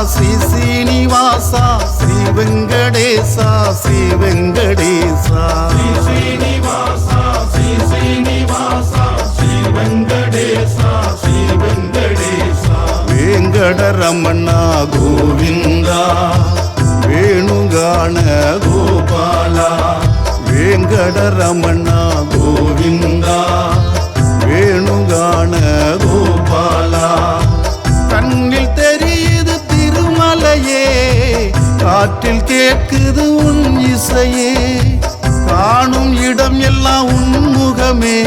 శ్రీ శ్రీనివాస శ్రీ వెంకటేశ శ్రీ వెంకటేశ శ్రీ శ్రీనివాస శ్రీ శ్రీనివాస శ్రీ వెంకటేశ శ్రీ వెంకటేశ వెంకటరమణ గోవింద వేణుగాన గోపాల వెంకటరమణ గోవింద வேணுகான கோபாலா கண்ணில் தெரியுது திருமலையே காற்றில் கேட்குது உன் இசையே காணும் இடம் எல்லாம் உன் முகமே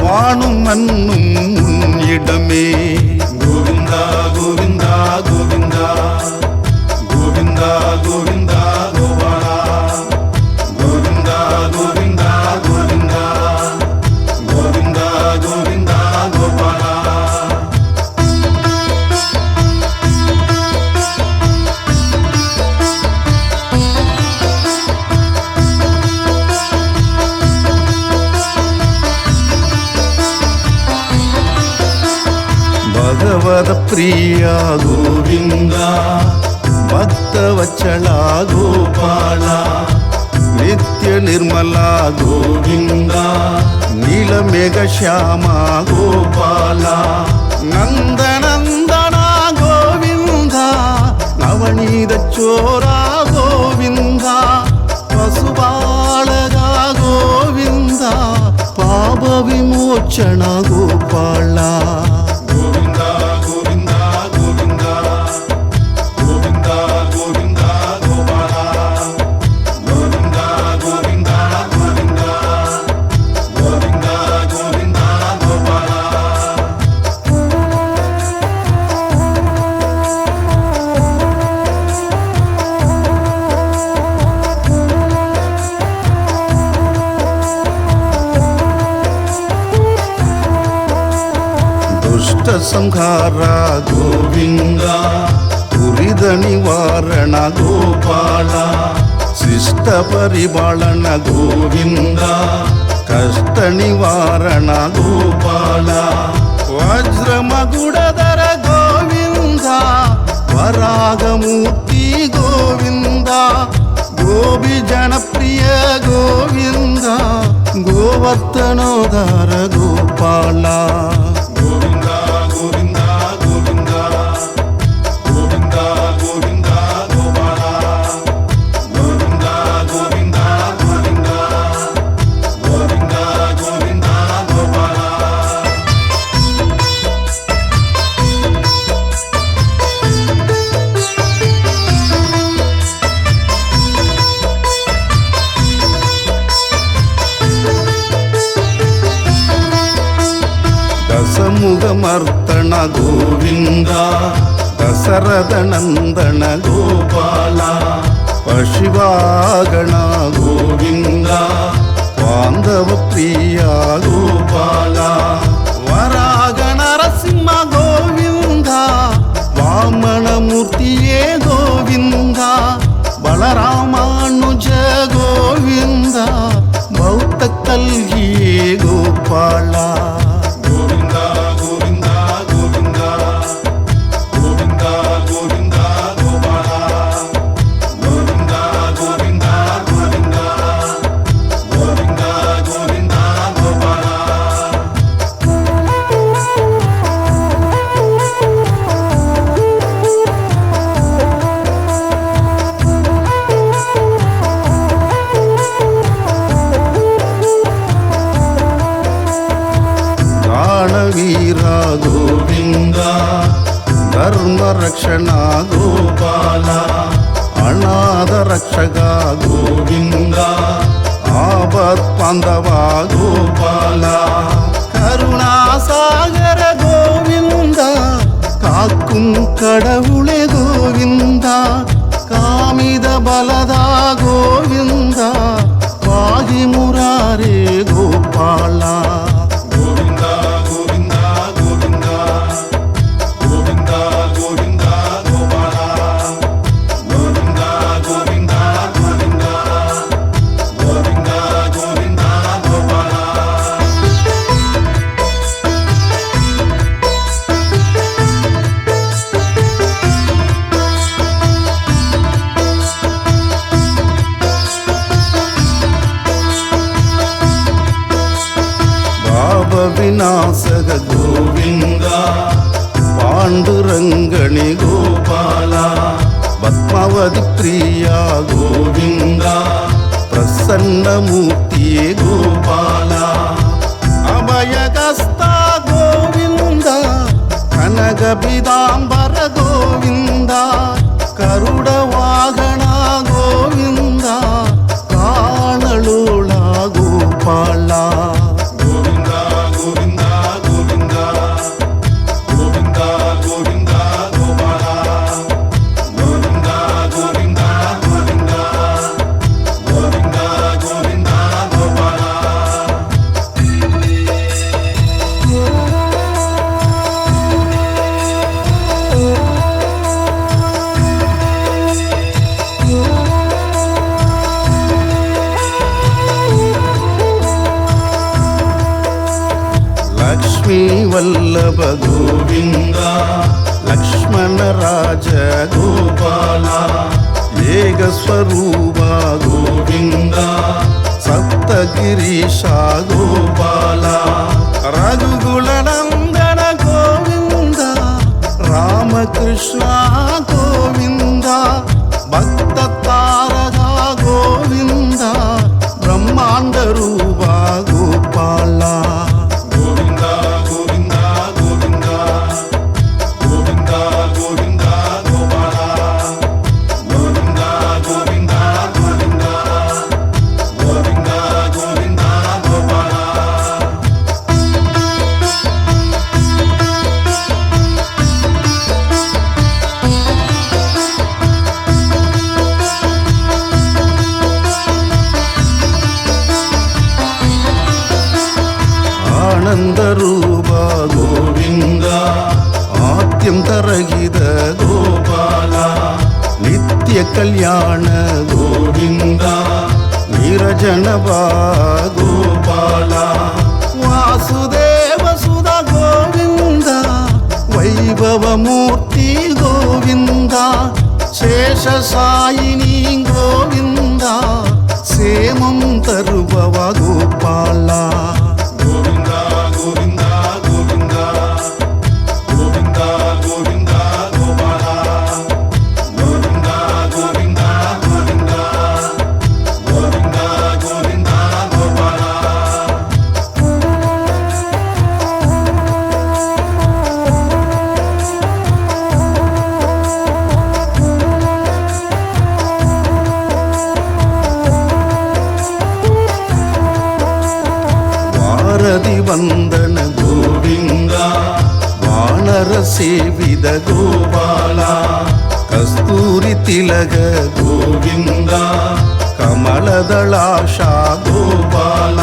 வானும் மண்ணும் உன் இடமே கோவிந்தா கோவிந்தா கோவிந்தா கோவிந்தா கோவிந்தா கோபாலா கோவிந்தா கோவிந்தா கோவிந்தா கோவிந்தா கோவிந்தா கோபாலா பகவத பிரியா கோவிந்தா பக்த வச்சலா கோபாலா நித்ய நிர்மலா கோவிந்தா நீலமேக ஷியாமா கோபாலா நந்தநந்தனா கோவிந்தா நவநீத சோரா கோவிந்தா பசுபாலகா கோவிந்தா பாப விமோச்சன கோபாலா கோவிந்தா கோவிந்தா கோவிந்தா கோவிந்தா கோவிந்தா கோபாலா கோவிந்தா கோவிந்தா கோவிந்தா கோவிந்தா கோவிந்தா கோபாலா ದುಷ್ಟ ಸಂಹಾರ ಗೋವಿಂದ ತುರಿದ ನಿವಾರಣ ಗೋಪಾಲ ಶಿಷ್ಟ ಪರಿಪಾಲನ ಗೋವಿಂದ ಕಷ್ಟ ನಿವಾರಣ ಗೋಪಾಲ ವಜ್ರ ಮಗುಡದರ ಗೋವಿಂದ ವರಾಗಮೂರ್ತಿ ಗೋವಿಂದ ಗೋಪಿ ಜನಪ್ರಿಯ ಗೋವಿಂದ ಗೋವರ್ಧನೋದರ ಗೋಪಾಲ கோவிந்தா கோவிந்தா கோவிந்தா கோவிந்தா கோவிந்தா கோபாலா கோவிந்தா கோவிந்தா கோவிந்தா கோவிந்தா கோவிந்தா கோபாலா ದಸಮುಖಮರ್ತಣ ಗೋವಿಂದ ದಸರಥ ನಂದನ ಗೋಪಾಲ ಪಶುವಾಗಣ ಗೋವಿಂದ ಬಾಂಧವ ಪ್ರಿಯ ಗೋಪಾಲ ವರಾಗ ನರಸಿಂಹ ಗೋವಿಂದ ವಾಮನ ಮೂರ್ತಿಯೇ ಗೋವಿಂದ ಬಲರಾಮಾನುಜ ಗೋವಿಂದ ಬೌದ್ಧ ಕಲ್ಗಿಯೇ ಗೋಪಾಲ கோவிந்தா கோவிந்தா கோவிந்தா கோவிந்தா கோவிந்தா கோபாலா கோவிந்தா கோவிந்தா கோவிந்தா கோவிந்தா கோவிந்தா கோபாலா ವಿನಾಶಕ ಗೋವಿಂದ ಪಾಂಡುರಂಗಣಿ ಗೋಪಾಲ ಪದ್ಮಾವತಿ ಪ್ರಿಯ ಗೋವಿಂದ ಪ್ರಸನ್ನ ಮೂರ್ತಿಯೇ ಗೋಪಾಲ ಅಭಯಗಸ್ತ ಗೋವಿಂದ ಕನಕ ಬಿದಾಂಬರ ಗೋವಿಂದ ಕರುಡ ವಾಹನ ಗೋವಿಂದ ಕಾಣಲೋಳ ಗೋಪಾಲ ಗೋವಿಂದ ಗೋವಿಂದ ಗೋವಿಂದ ಗೋವಿಂದ ಗೋವಿಂದ ಗೋಪಾಲ ಗೋವಿಂದ ಗೋವಿಂದ ಗೋವಿಂದ ಗೋವಿಂದ ಗೋವಿಂದ ಗೋಪಾಲ ಲಕ್ಷ್ಮೀ ವಲ್ಲಭ ಗೋವಿಂದ ಲಕ್ಷ್ಮಣ ರಾಜ ಗೋಪಾಲ ಏಕ ಸ್ವರೂಪ ಗೋವಿಂದ ಸಪ್ತಗಿರೀಶ ಗೋಪಾಲ ರಘುಕುಲ ನಂದನ ಗೋವಿಂದ ರಾಮಕೃಷ್ಣ ಗೋವಿಂದ ಭಕ್ತ ತಾರಕ ಗೋವಿಂದ ಬ್ರಹ್ಮಾಂಡ ರೂಪ ಗೋಪಾಲ ಗೋವಿಂದ ಗೋವಿಂದ ಗೋವಿಂದ ಗೋವಿಂದ ಗೋವಿಂದ ಗೋಪಾಲ ಗೋವಿಂದ ಗೋವಿಂದ ಗೋವಿಂದ ಗೋವಿಂದ ಗೋವಿಂದ ಗೋಪಾಲ ಆನಂದ ರೂಪ ಗೋವಿಂದ ಆತ್ಯಂತರಹಿತ ಗೋಪಾಲ ನಿತ್ಯ ಕಲ್ಯಾಣ ಗೋವಿಂದ ನೀರಜನ ಗೋಪಾಲ ವಾಸುದೇವ ಸುಧ ಗೋವಿಂದ ವೈಭವ ಮೂರ್ತಿ ಗೋವಿಂದ ಶೇಷ ಸಾಯಿನಿ ಗೋವಿಂದ ಸೇಮಂ ತರುಭವ ಗೋಪಾಲ ಗೋವಿಂದ ಗೋವಿಂದ ಗೋವಿಂದ ಗೋವಿಂದ ಗೋವಿಂದ ಗೋಪಾಲ ಗೋವಿಂದ ಗೋವಿಂದ ಗೋವಿಂದ ಗೋವಿಂದ ಗೋವಿಂದ ಗೋಪಾಲ ವಾರದಿ ವಂದನ ಗೋವಿಂದ ವಾನರ ಸೇವಿದ ಗೋಪಾಲ ಕಸ್ತೂರಿ ತಿಲಕ ಗೋವಿಂದ ಕಮಲದಳಾಶ ಗೋಪಾಲ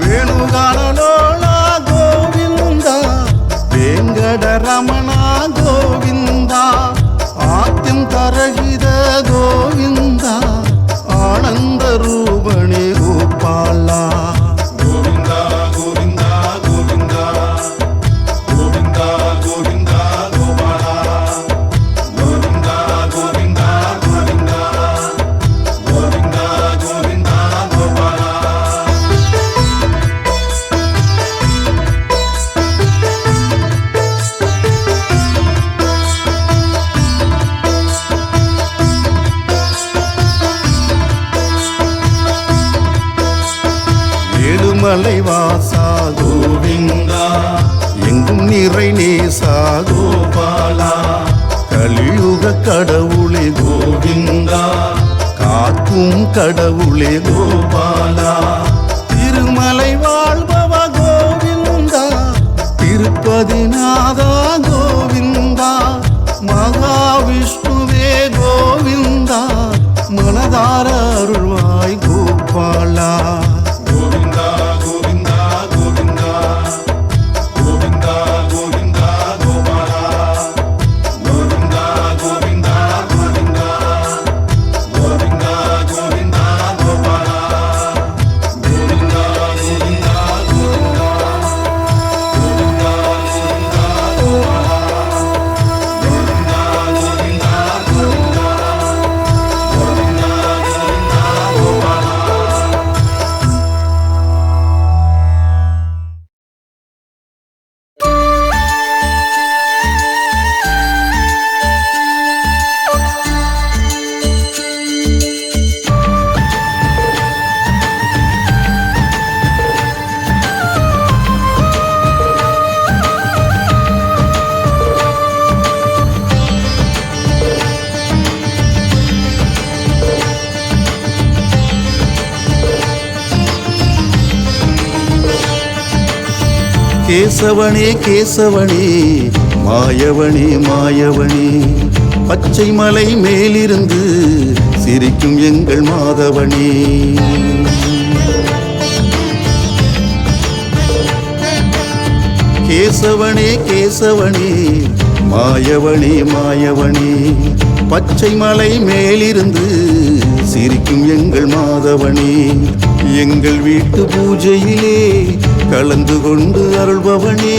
ವೇಣುಗಾನಲೋಳ ಗೋವಿಂದ ವೆಂಕಟರಮಣ ಗೋವಿಂದ ಆತ್ಯಂತರಹಿತ ಗೋವಿಂದ ಆನಂದ ರೂಪಣೆ ಗೋಪಾಲ ಗೋವಿಂದ ಗೋವಿಂದ ಗೋವಿಂದ ಗೋವಿಂದ ಗೋವಿಂದ ಗೋಪಾಲ ಗೋವಿಂದ ಗೋವಿಂದ ಗೋವಿಂದ ಗೋವಿಂದ ಗೋವಿಂದ ಗೋಪಾಲ ஏழுமலை வாசா கோவிந்த எங்கும் நிறை நேசா கோபாலா கலியுக கடவுளே கோவிந்தா காக்கும் கடவுளே கோபாலா திருமலை வாழ்பவ கோவிந்தா திருப்பதிநாதா கோவிந்தா மகாவிஷ்ணுவே கோவிந்தா மனதார அருள்வாய் கோபாலா ಗೋವಿಂದ ಗೋವಿಂದ ಗೋವಿಂದ ಗೋವಿಂದ ಗೋವಿಂದ ಗೋಪಾಲ ಗೋವಿಂದ ಗೋವಿಂದ ಗೋವಿಂದ ಗೋವಿಂದ ಗೋವಿಂದ ಗೋಪಾಲ கேசவனே கேசவனே மாயவனே மாயவனே பச்சை மலை மேலிருந்து சிரிக்கும் எங்கள் மாதவனே. கேசவனே கேசவனே மாயவனே மாயவனே பச்சை மலை மேலிருந்து சிரிக்கும் எங்கள் மாதவனே. எங்கள் வீட்டு பூஜையிலே கலந்து கொண்டு அருள்பவனே,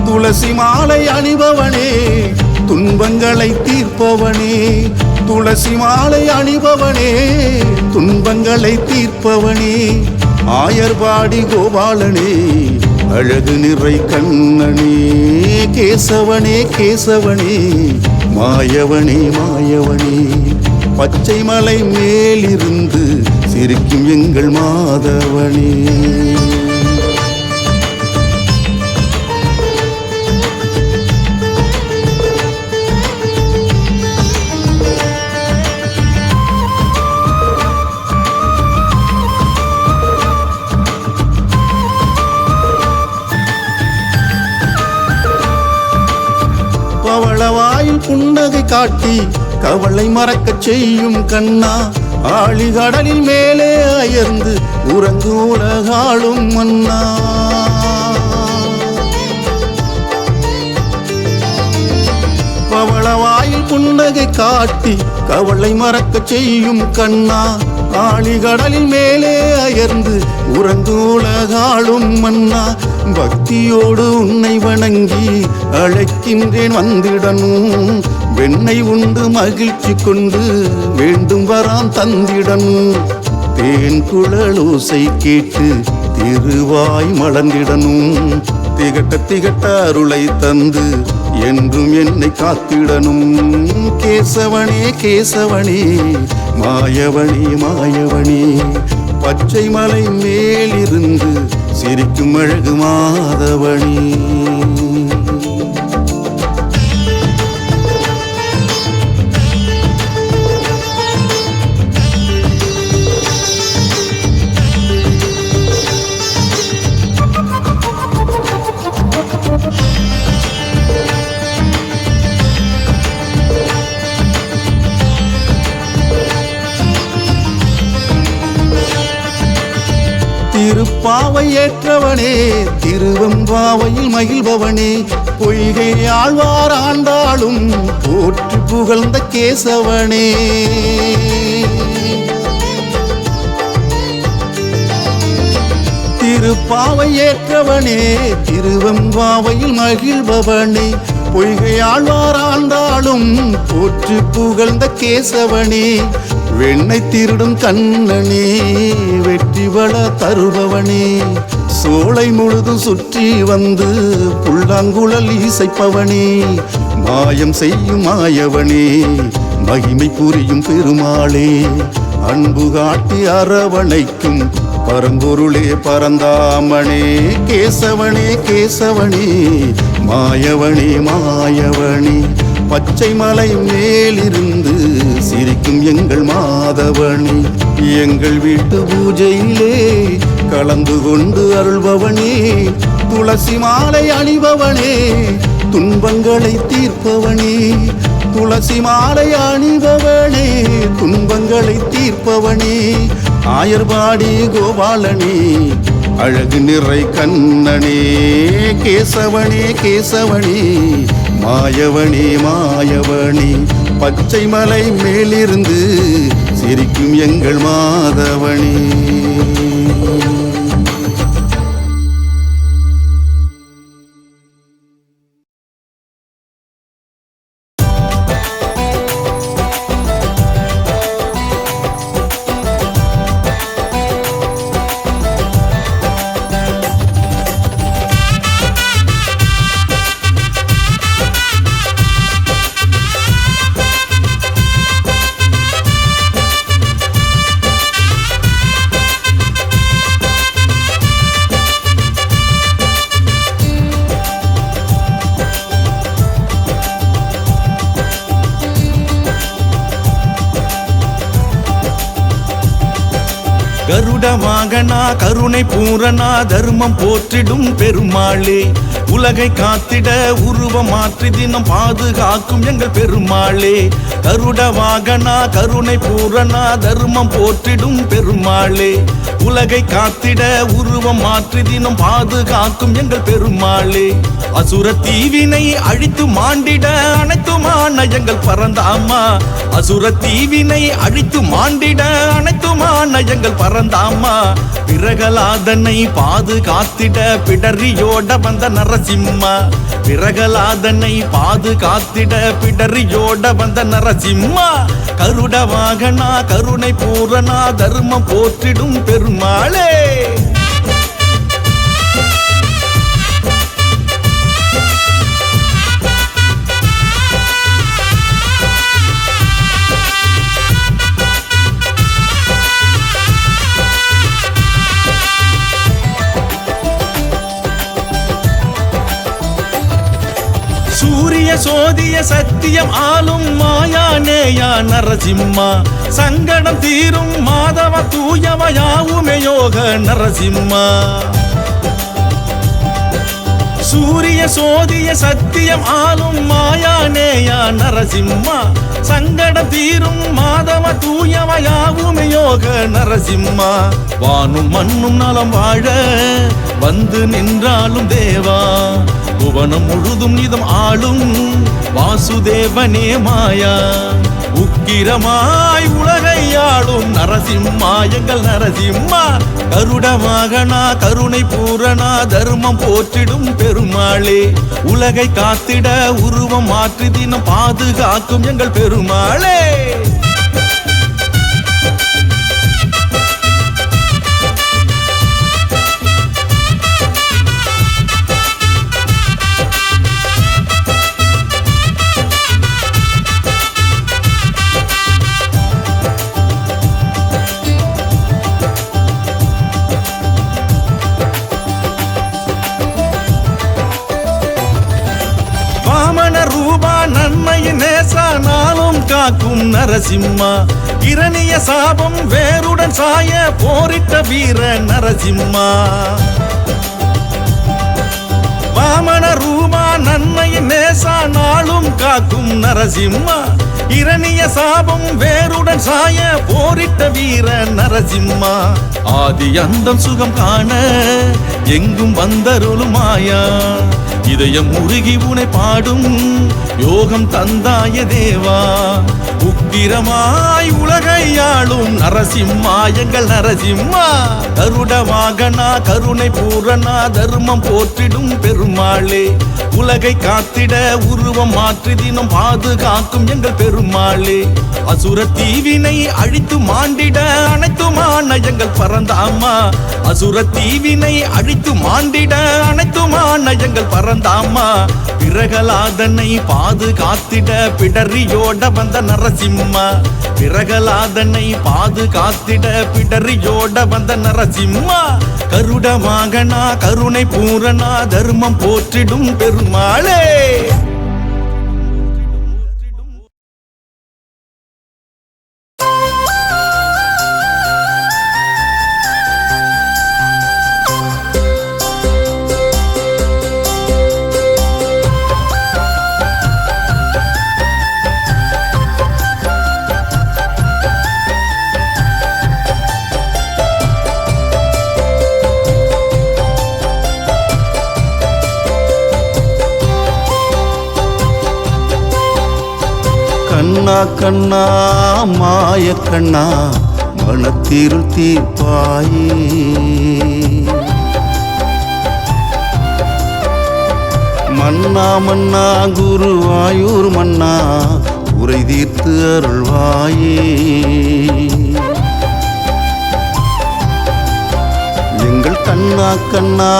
துளசி மாலை அணிபவனே, துன்பங்களை தீர்ப்பவனே. துளசி மாலை அணிபவனே, துன்பங்களை தீர்ப்பவனே. ஆயர்பாடி கோபாலனே, அழகு நிறை கண்ணனே. கேசவனே கேசவனே மாயவனே மாயவனே பச்சை மலை மேலிருந்து சிரிக்கும் எங்கள் மாதவனே. பவளவாயில் புன்னகை காட்டி கவலை மறக்கச் செய்யும் கண்ணா, ஆழிகடலில் மேலே அயர்ந்து உறங்கு உலகாளும் மன்னா. பவளவாயில் புன்னகை காட்டி கவலை மறக்கச் செய்யும் கண்ணா, ஆழிகடலில் மேலே அயர்ந்து உறங்கு உலகாளும் மன்னா. பக்தியோடு உன்னை வணங்கி அழைக்கின்றேன் வந்திடனும், வெண்ணை உண்டு மகிழ்ச்சி கொண்டு வேண்டும் வரான் தந்திடனும். தேன் குழலோசை கேட்டு திருவாய் மலர்ந்திடனும், திகட்ட திகட்ட அருளை தந்து என்றும் என்னை காத்திடனும். கேசவனே கேசவனே மாயவனே மாயவனே பச்சை மலை மேலிருந்து சிரிக்கும் அழகு மாதவனே. திருப்பாவை ஏற்றவனே, திருவெம்பாவையில் மகிழ்பவனே, பொய்கை ஆழ்வார் ஆண்டாளும் போற்றி புகழ்ந்த கேசவனே. திருப்பாவை ஏற்றவனே, திருவெம்பாவையில் மகிழ்பவனே, பொய்கை ஆழ்வார் ஆண்டாளும் போற்றி புகழ்ந்த கேசவனே. வெண்ணை திருடும் கண்ணனே, வெற்றி வள தருபவனே, சோலை முழுதும் சுற்றி வந்து புல்லாங்குழல் இசைப்பவனே. மாயம் செய்யும் மாயவனே, மகிமை புரியும் பெருமாளே, அன்பு காட்டி அரவணைக்கும் பரம்பொருளே பரந்தாமனே. கேசவனே கேசவனே மாயவனே மாயவனே பச்சை மலை மேலிருந்து சிரிக்கும் எங்கள் மாதவனே. எங்கள் வீட்டு பூஜையிலே கலந்து கொண்டு அருள்பவனே, துளசி மாலை அணிபவனே, துன்பங்களை தீர்ப்பவனே. துளசி மாலை அணிபவனே, துன்பங்களை தீர்ப்பவனே. ஆயர்பாடி கோபாலனே, அழகு நிறை கண்ணனே. கேசவனே கேசவனே மாயவனே மாயவனே பச்சை மலை மேலிருந்து சிரிக்கும் எங்கள் மாதவனே. கருட வாகனா கருணை பூரணா தர்மம் போற்றிடும் பெருமாளே உலகை காத்திட உருவம் மாற்றி தினம் பாதுகாக்கும் எங்கள் பெருமாளே கருட வாகனா கருணை பூரணா தர்மம் போற்றிடும் பெருமாளே உலகை காத்திட உருவம் மாற்றி தினம் பாதுகாக்கும் எங்கள் பெருமாளே அசுர தீவினை அழித்து மாண்டிட அனைத்துமான எங்கள் பரந்தாமா அசுர தீவினை அழித்து மாண்டிட அனைத்துமான எங்கள் பரந்தாமா பிரகலாதனை பாதுகாத்திட பிடரியோட வந்த நரசிம்மா பிரகலாதனை பாதுகாத்திட பிடரியோட வந்த நரசிம்மா கருட வாகனா கருணை பூரணா தர்மம் போற்றிடும் பெருமாளே சூரிய சோதிய சத்தியம் ஆளும் மாயா நேயா நரசிம்மா சங்கடம் தீரும் மாதவ தூயவயாவுமே யோக நரசிம்மா சூரிய சோதிய சத்தியம் ஆளும் மாயா நேயா நரசிம்மா சங்கடம் தீரும் மாதவ தூயவயாவுமே யோக நரசிம்மா வானும் மண்ணும் நலம் வாழ வந்து நின்றாலும் தேவா புவனம் முழுதும் நிதம் ஆளும் வாசுதேவனே மாயா உக்கிரமாய் உலகை ஆளும் நரசிம்மா எங்கள் நரசிம்மா கருட வாகனா கருணை பூரணா தர்மம் போற்றிடும் பெருமாளே உலகை காத்திட உருவம் மாற்றி தினம் பாதுகாக்கும் எங்கள் பெருமாளே நன்மையின் நேசா நாளும் காக்கும் நரசிம்மா இரணிய சாபம் வேருடன் சாய போரிட்ட வீர நரசிம்மா வாமன ரூபா நன்மையின் நேசா நாளும் காக்கும் நரசிம்மா இரணிய சாபம் வேருடன் சாய போரிட்ட வீர நரசிம்மா ஆதி அந்தம் சுகம் காண எங்கும் வந்தருளும் மாயா இதயம் முருகி உனை பாடும் யோகம் தந்தாய தேவா உக்கிரமாய் உலகை ஆளும் நரசிம்மா எங்கள் நரசிம்மா கருட வாகனா கருணை பூரணா தர்மம் போற்றிடும் பெருமாளே உலகை காத்திட உருவம் மாற்றி தினம் பாதுகாக்கும் எங்கள் பெருமாளே அசுர தீவினை அழித்து மாண்டிட அனைத்துமான எங்கள் பரந்தாமா அசுர தீவினை அழித்து மாண்டிட அனைத்துமான எங்கள் பரந்தாமா பிரகலாதனை பாதுகாத்திட பிடரியோட வந்த நரசிம்மா பிரகலாதனை பாதுகாத்திட பிடரியோட வந்த நரசிம்மா கருட வாகனா கருணை பூரணா தர்மம் போற்றிடும் பெருமாளே கண்ணா கண்ணா மாய கண்ணா மனத்திருள் தீர்ப்பாயே மன்னா மன்னா குருவாயூர் மன்னா உரை தீர்த்து அருள்வாயே எங்கள் கண்ணா கண்ணா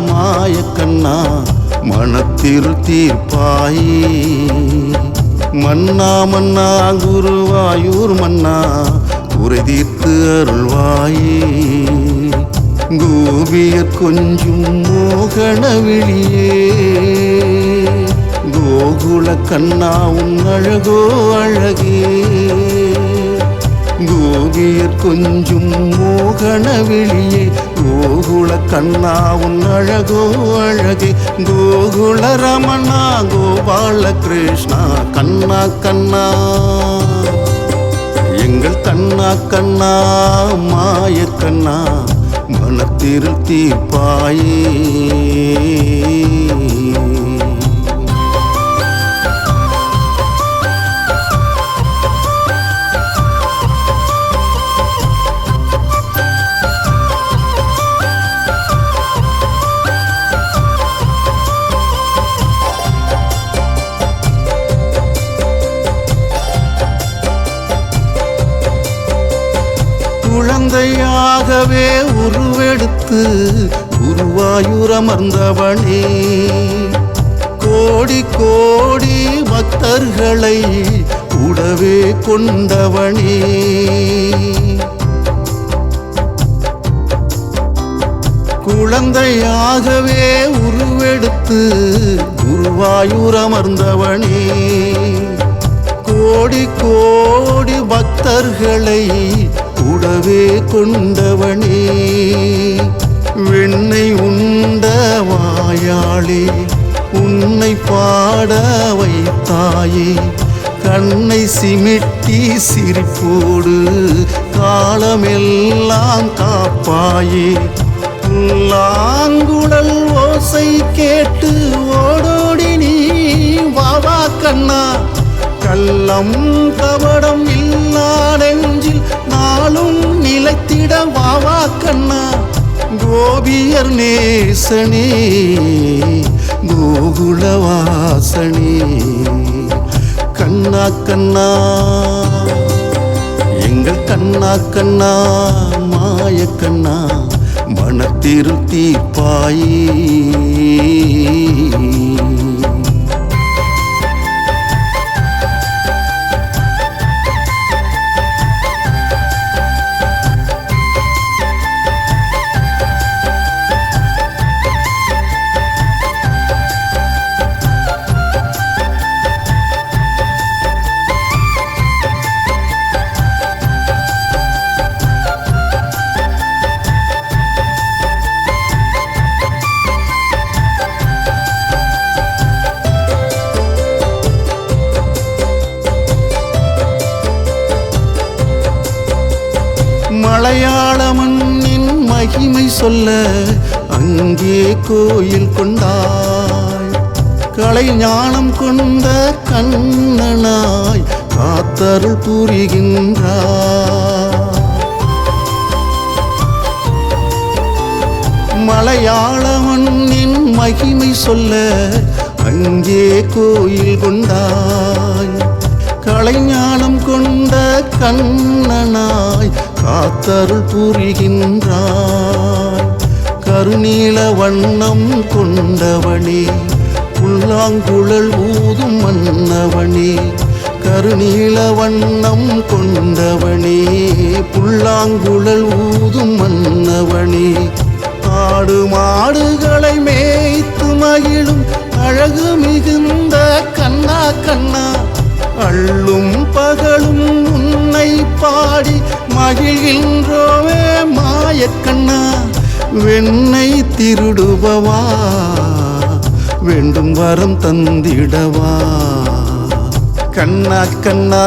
மாய கண்ணா மனத்திருள் தீர்ப்பாயே மன்னா மன்னா குருவாயூர் மன்னா உரை தீர்த்து அருள்வாயே கோபியர் கொஞ்சும் மோகன விழியே கோகுல கண்ணா உன் அழகோ அழகே கோபியர் கொஞ்சும் மோகன விழியே கோகுல கண்ணா உன் அழகோ அழகே கோகுல ரமணா கோபால கிருஷ்ணா கண்ணா கண்ணா எங்கள் கண்ணா கண்ணா மாய கண்ணா மனத்திருள் தீர்ப்பாயே குழந்தையாகவே உருவெடுத்து குருவாயூர் அமர்ந்தவனே கோடி கோடி பக்தர்களை கூடவே கொண்டவனே குழந்தையாகவே உருவெடுத்து குருவாயூர் அமர்ந்தவனே கோடி கோடி பக்தர்களை கூடவே கொண்டவனே வெண்ணை உண்ட வாயாளே உன்னை பாட வைத்தாயே கண்ணை சிமிட்டி சிரிப்போடு காலமெல்லாம் காப்பாயே புல்லாங்குழல் ஓசை கேட்டு ஓடோடி நீ வாவா கண்ணா கள்ளம் கபடம் இல்லா நெஞ்சில் நாளும் நிலைத்திட வாவா கண்ணா கோபியர் நேசனே கோகுலவாசனே கண்ணா கண்ணா எங்கள் கண்ணா கண்ணா மாய கண்ணா மனத்திருள் தீர்ப்பாயே மலையாள மண்ணின் மகிமை சொல்ல அங்கே கோயில் கொண்டாய் கலை ஞானம் கொண்ட கண்ணனாய் காத்தருள் புரிகின்றாய் மலையாள மண்ணின் மகிமை சொல்ல அங்கே கோயில் கொண்டாய் கலைஞானம் கொண்ட கண்ணனாய் காத்தருள் புரிகின்றாய் கருநீல வண்ணம் கொண்டவனே புல்லாங்குழல் ஊதும் மன்னவனே கருநீல வண்ணம் கொண்டவனே புல்லாங்குழல் ஊதும் மன்னவனே ஆடு மாடுகளை மேய்த்து மகிழும் அழகு மிகுந்த கண்ணா கண்ணா அள்ளும் பகலும் உன்னை பாடி மகிழ்கின்றோவே மாயக்கண்ணா வெண்ணை திருடுபவா வேண்டும் வரம் தந்திடவா கண்ணா கண்ணா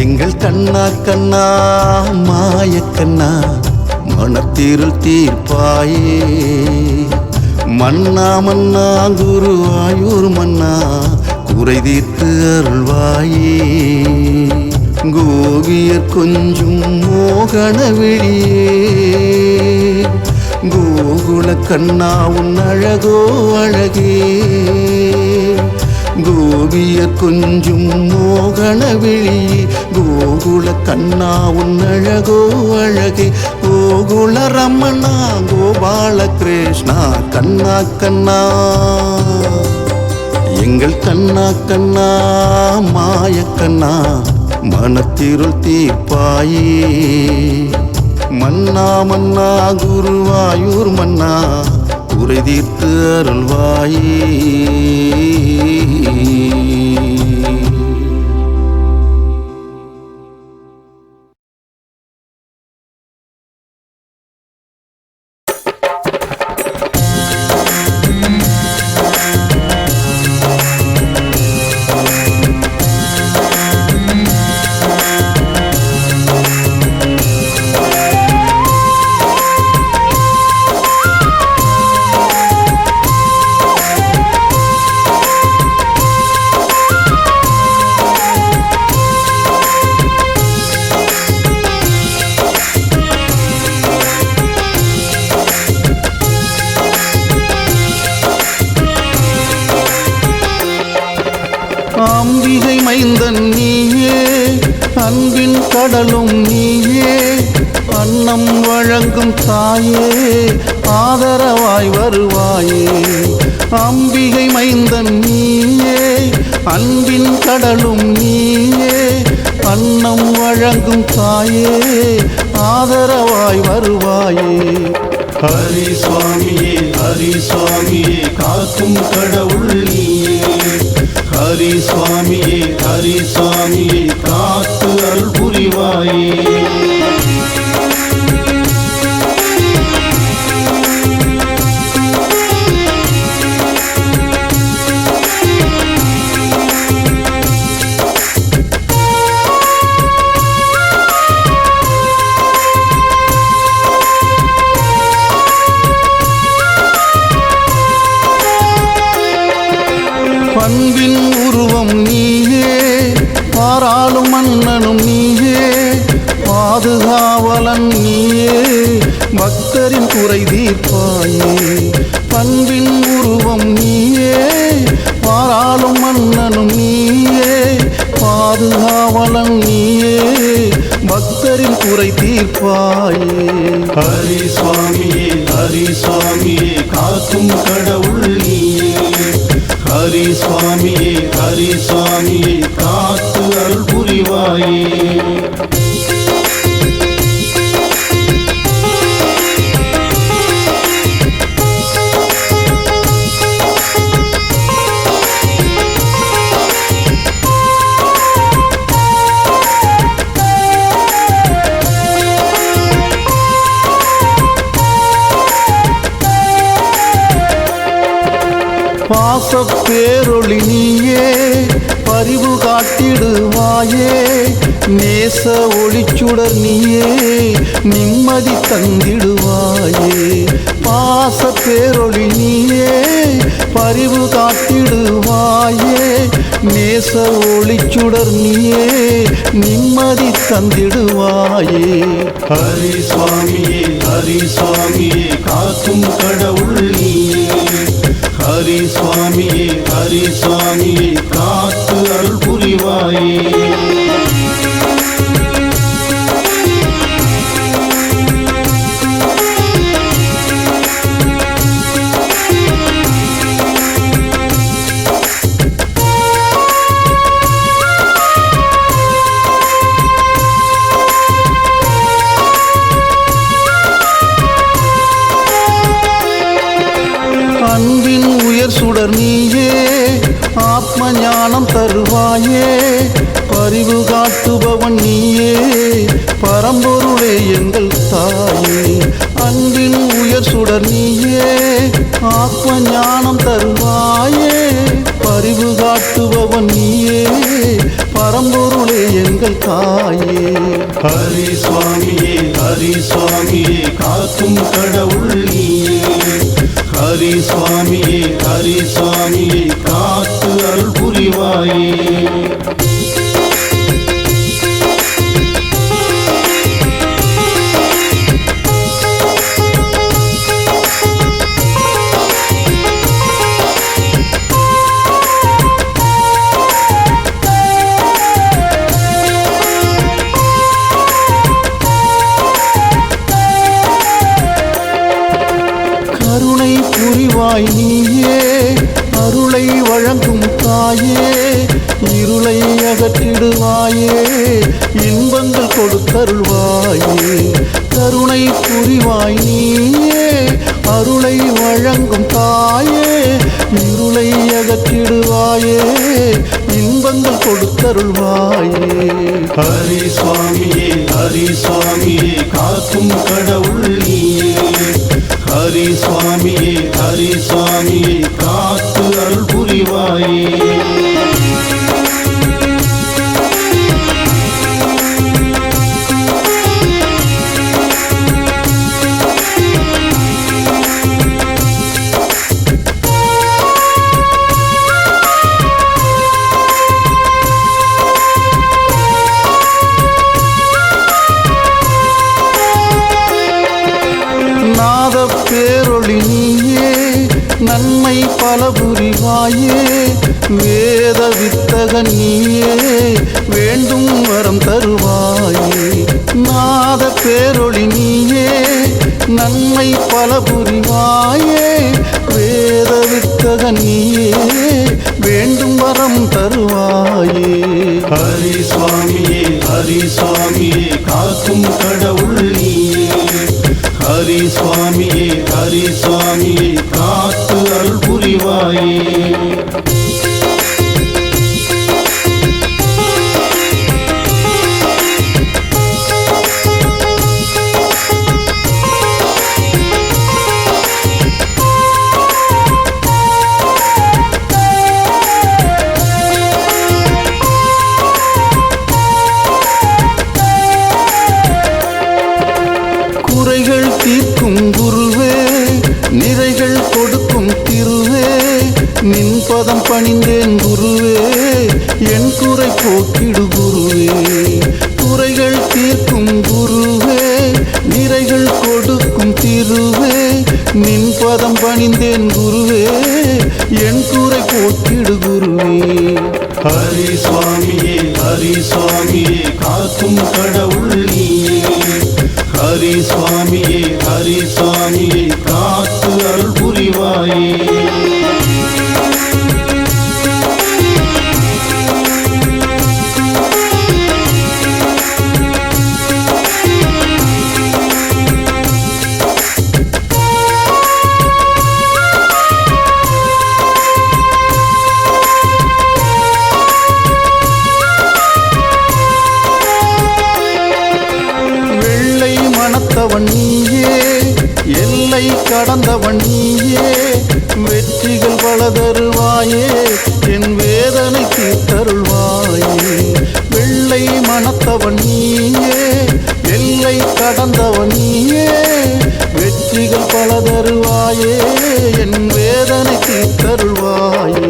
எங்கள் கண்ணா கண்ணா மாயக்கண்ணா மனத்திருள் தீர்ப்பாயே மன்னா மன்னா குருவாயூர் மன்னா குறை தீர்த்து அருள்வாயே கோபியர் கொஞ்சும் மோகன விழியே கோகுல கண்ணா உன் அழகோ அழகே கோபியர் கொஞ்சும் மோகன விழியே கோகுல கண்ணா உன் அழகோ அழகே கோகுல ரமணா கோபால கிருஷ்ணா கண்ணா கண்ணா எங்கள் கண்ணா கண்ணா மாய கண்ணா மனத்திருள் தீர்ப்பாயே மன்னா மன்னா குருவாயூர் மன்னா குறை தீர்த்து அருள்வாயே அம்பிகை மைந்தன் நீயே அன்பின் கடலும் நீயே அன்னம் வழங்கும் தாயே ஆதரவாய் வருவாயே அம்பிகை மைந்தன் நீயே அன்பின் கடலும் நீயே அன்னம் வழங்கும் தாயே ஆதரவாய் வருவாயே ஹரி சுவாமியே காக்கும் கடவுள் நீயே ஹரி சுவாமியே காத்து அருள் புரிவாயே பண்பின் உருவம் நீயே பாராளும் மன்னனும் நீயே பாதுகாவலன் நீயே பக்தரின் குறை தீர்ப்பாயே பண்பின் உருவம் நீயே பாராளும் மன்னனும் நீயே பாதுகாவலன் நீயே பக்தரின் குறை தீர்ப்பாயே ஹரி சுவாமியே காக்கும் கடவுள் நீயே ஹரி சுவாமியே காத்து அருள் புரிவாயே பாசப் பேரொளி நீயே பரிவு காட்டிடுவாயே நேச ஒளிச்சுடர் நீயே நிம்மதி தந்திடுவாயே பாச பேரொளி நீயே பரிவு காட்டிடுவாயே நேச ஒளிச்சுடர் நீயே நிம்மதி தந்திடுவாயே ஹரி சுவாமியே காக்கும் கடவுள் நீயே ஹரி சுவாமியே காத்து அருள் புரிவாயே அன்பின் உயர் சுடர் நீயே ஆத்ம ஞானம் தருவாயே பரிவு காட்டுபவன் நீயே பரம்பொருளே எங்கள் தாயே அன்பின் உயர் சுடர் நீயே ஆத்ம ஞானம் தருவாயே பரிவு காட்டுபவன் நீயே பரம்பொருளே எங்கள் தாயே ஹரி சுவாமியே காக்கும் கடவுள் நீயே ஹரி சுவாமியே காத்து அருள் புரிவாயே கருணை புரிவாய் நீயே அருளை வழங்கும் தாயே இருளை அகற்றிடுவாயே இன்பங்கள் கொடுத்தருள்வாயே கருணை புரிவாய் நீயே அருளை வழங்கும் தாயே இருளை அகற்றிடுவாயே இன்பங்கள் கொடுத்தருள்வாயே ஹரி சுவாமியே காக்கும் கடவுள் நீயே ஹரி சுவாமியே காத்து அருள் புரிவாயே பேரொளி நீயே நன்மை பல புரிவாயே வேத வித்தகன் நீயே வேண்டும் வரம் தருவாயே நாத பேரொளி நீயே நன்மை பல புரிவாயே வேத வித்தகன் நீயே வேண்டும் வரம் தருவாயே ஹரி சுவாமியே ஹரி சுவாமியே காக்கும் கடவுள் நீயே ஹரி சுவாமியே காத்து அருள் புரிவாயே குறைகள் தீர்க்கும் குருவே நிறைகள் கொடுக்கும் திருவே நின் பதம் பணிந்தேன் குருவே என் குறை போக்கிடு குருவே குறைகள் தீர்க்கும் குருவே நிறைகள் கொடுக்கும் திருவே நின் பதம் பணிந்தேன் குருவே என் குறை போக்கிடு குருவே ஹரி சுவாமியே காக்கும் கடவுள் நீயே ஹரி சுவாமியே காத்து அருள் புரிவாயே வெள்ளை மனத்தவன் நீயே எல்லை கடந்தவன் நீயே வெற்றிகள் பல தருவாயே என் வேதனை தீர்த்தருள்வாயே வெள்ளை மனத்தவன் நீயே எல்லை கடந்தவன் நீயே வெற்றிகள் பல தருவாயே என் வேதனை தீர்த்தருள்வாயே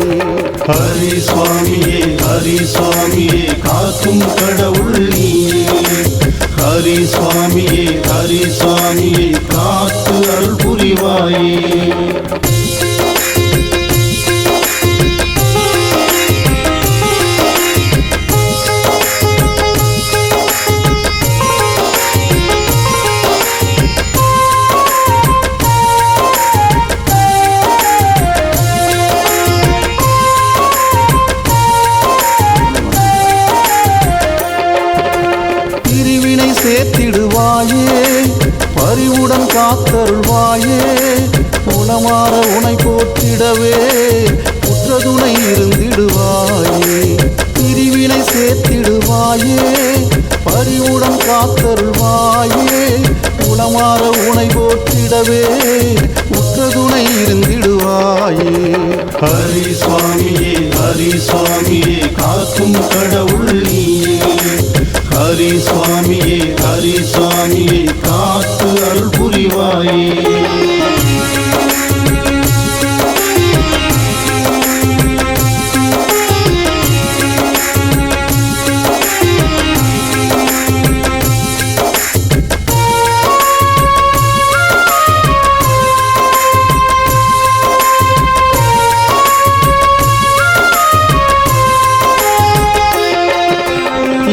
ஹரி சுவாமியே காக்கும் கடவுள் நீயே ஹரி சுவாமியே காத்து அருள் புரிவாயே பிரிவினை சேர்த்திடுவாயே பரிவுடன் காத்தருள்வாயே உளமாற உனை போற்றிடவே உற்றதுணை இருந்திடுவாயே பிரிவினை சேர்த்திடுவாயே பரிவுடன் காத்தருள்வாயே உளமாற உனை போற்றிடவே உற்றதுணை இருந்திடுவாயே ஹரி சுவாமியே காக்கும் கடவுள் நீயே ஹரி சுவாமியே காத்து அருள் புரிவாயே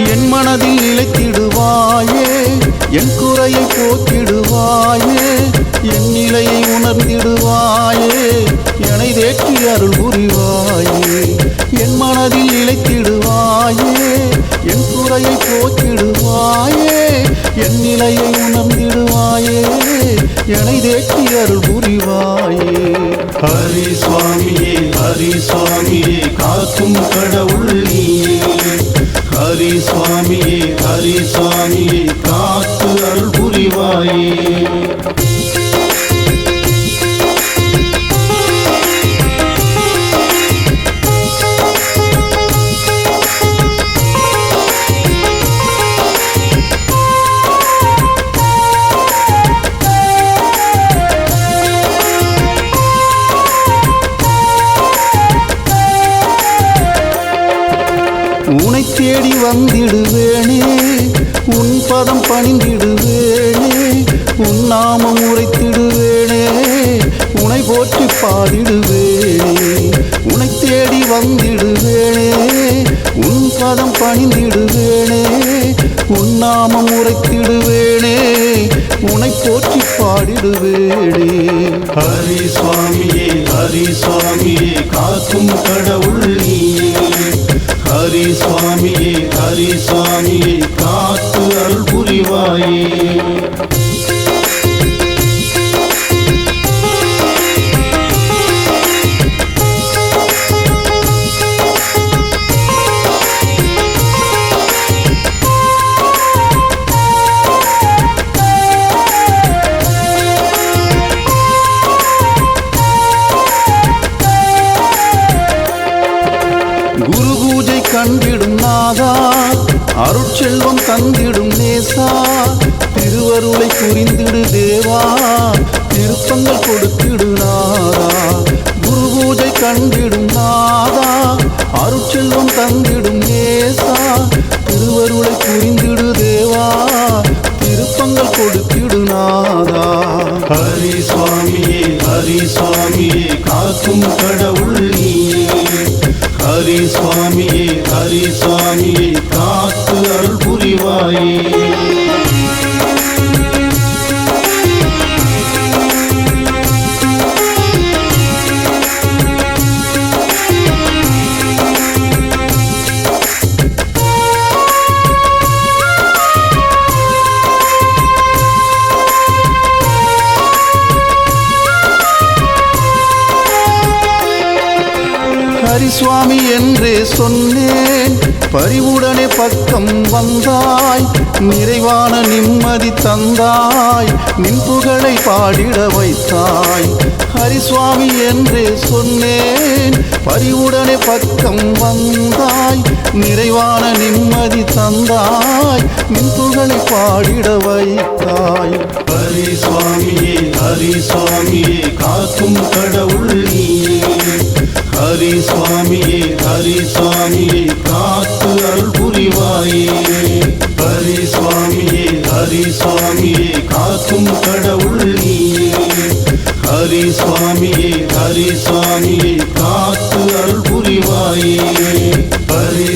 என் மனதில் நிலைத்திடுவாயே என் குறையை போக்கிடுவாயே என் நிலையை உணர்ந்திடுவாயே என்னை தேற்றி அருள் புரிவாயே என் மனதில் நிலைத்திடுவாயே என் குறையை போக்கிடுவாயே என் நிலையை உணர்ந்திடுவாயே என்னை தேற்றி அருள் புரிவாயே ஹரி சுவாமியே காக்கும் கடவுள் நீயே ஹரி சுவாமியே காத்து அருள் புரிவாயே உனை தேடி வந்திடுவேனே உன் பதம் பணிந்திடுவேனே உன் நாமம் உரைத்திடுவேனே உனை போற்றி பாடிடுவேனே உனை தேடி வந்திடுவேனே உன் பதம் பணிந்திடுவேனே உன் நாமம் உரைத்திடுவேனே உனை போற்றி பாடிடுவேனே ஹரி சுவாமியே காக்கும் கடவுள் நீயே ஹரி சுவாமியே காத்து அருள் புரிவாயே குரு பூஜை கண்டிடும் நாதா அருட்செல்வம் தந்திடும் நேசா திருவருளை புரிந்திடு தேவா திருப்பங்கள் கொடுத்திடு நாதா குரு பூஜை கண்டிடும் நாதா அருட்செல்வம் தந்திடும் நேசா திருவருளை புரிந்திடு தேவா திருப்பங்கள் கொடுத்திடு நாதா ஹரி சுவாமியே காக்கும் கடவுள் நீயே ஹரி சுவாமியே காத்து அருள் புரிவாயே ஹரிசுவாமி என்றே சொன்னேன் பரிவுடனே பக்கம் வந்தாய் நிறைவான நிம்மதி தந்தாய் நின் புகழை பாடிட வைத்தாய் ஹரிசுவாமி என்றே சொன்னேன் பரிவுடனே பக்கம் வந்தாய் நிறைவான நிம்மதி தந்தாய் நின் புகழை பாடிட வைத்தாய் ஹரி சுவாமியே காக்கும் கடவுள் நீயே ஹரி சுவாமியே காத்து அருள் புரிவாயே ஹரி சுவாமியே காக்கும் கடவுள் நீயே ஹரி சுவாமியே காத்து அருள் புரிவாயே ஹரி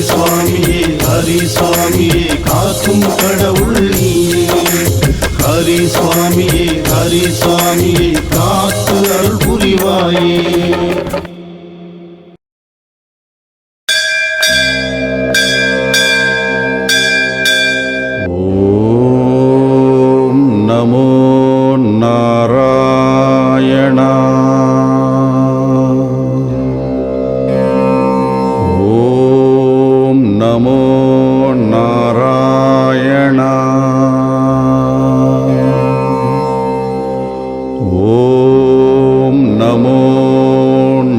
சுவாமியே காக்கும் கடவுள் நீயே ஹரி சுவாமியே காத்து அருள் புரிவாயே நமோ நாராயண ஓம் நமோ நாராயண ஓம் நமோ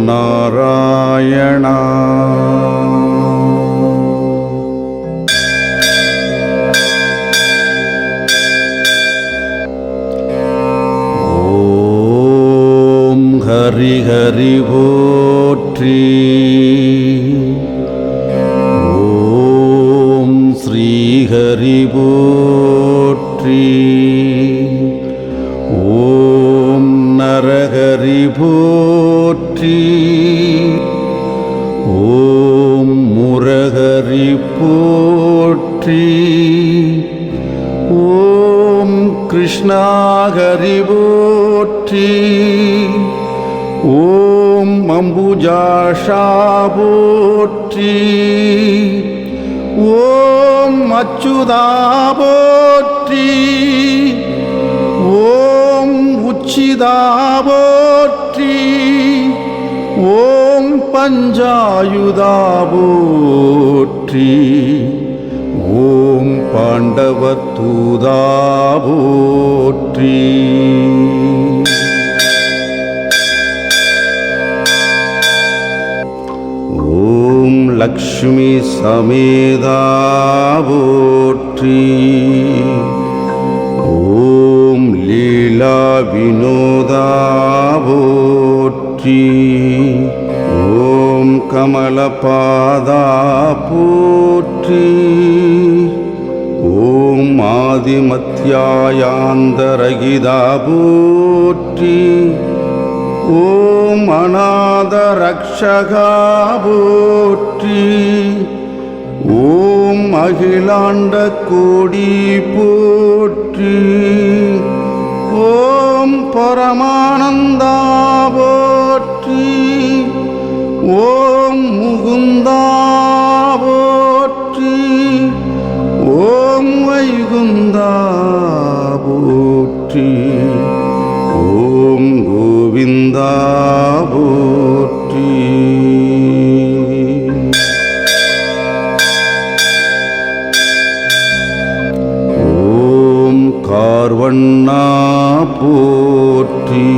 நாராயண ஹரி ஹரி போற்றி ஓம் ஸ்ரீ ஹரி போற்றி ஓம் நரஹரி போற்றி ஓம் முரஹரி போற்றி ஓம் கிருஷ்ணா ஹரி போற்றி ஓம் அம்புஜாஷா போற்றி ஓம் அச்சுதா போற்றி ஓம் உச்சிதா போற்றி ஓம் பஞ்சாயுதா போற்றி ஓம் பாண்டவத்தூதா போற்றி ஓம் லக்ஷ்மி சமேதா போற்றி ஓம் லீலா வினோதா போற்றி ஓம் கமலபாதா போற்றி ஓம் ஆதிமத்யாயாந்தரகிதா போற்றி ஓம் அநாத ரக்ஷகா போற்றி. ஓம் அகிலாண்ட கோடி போற்றி. ஓம் பரமானந்தா போற்றி. ஓம் முகுந்தா போற்றி. ஓம் வைகுந்தா போற்றி. ஓம் கோவிந்தா போற்றி. ஓம் கார்வண்ணா போற்றி.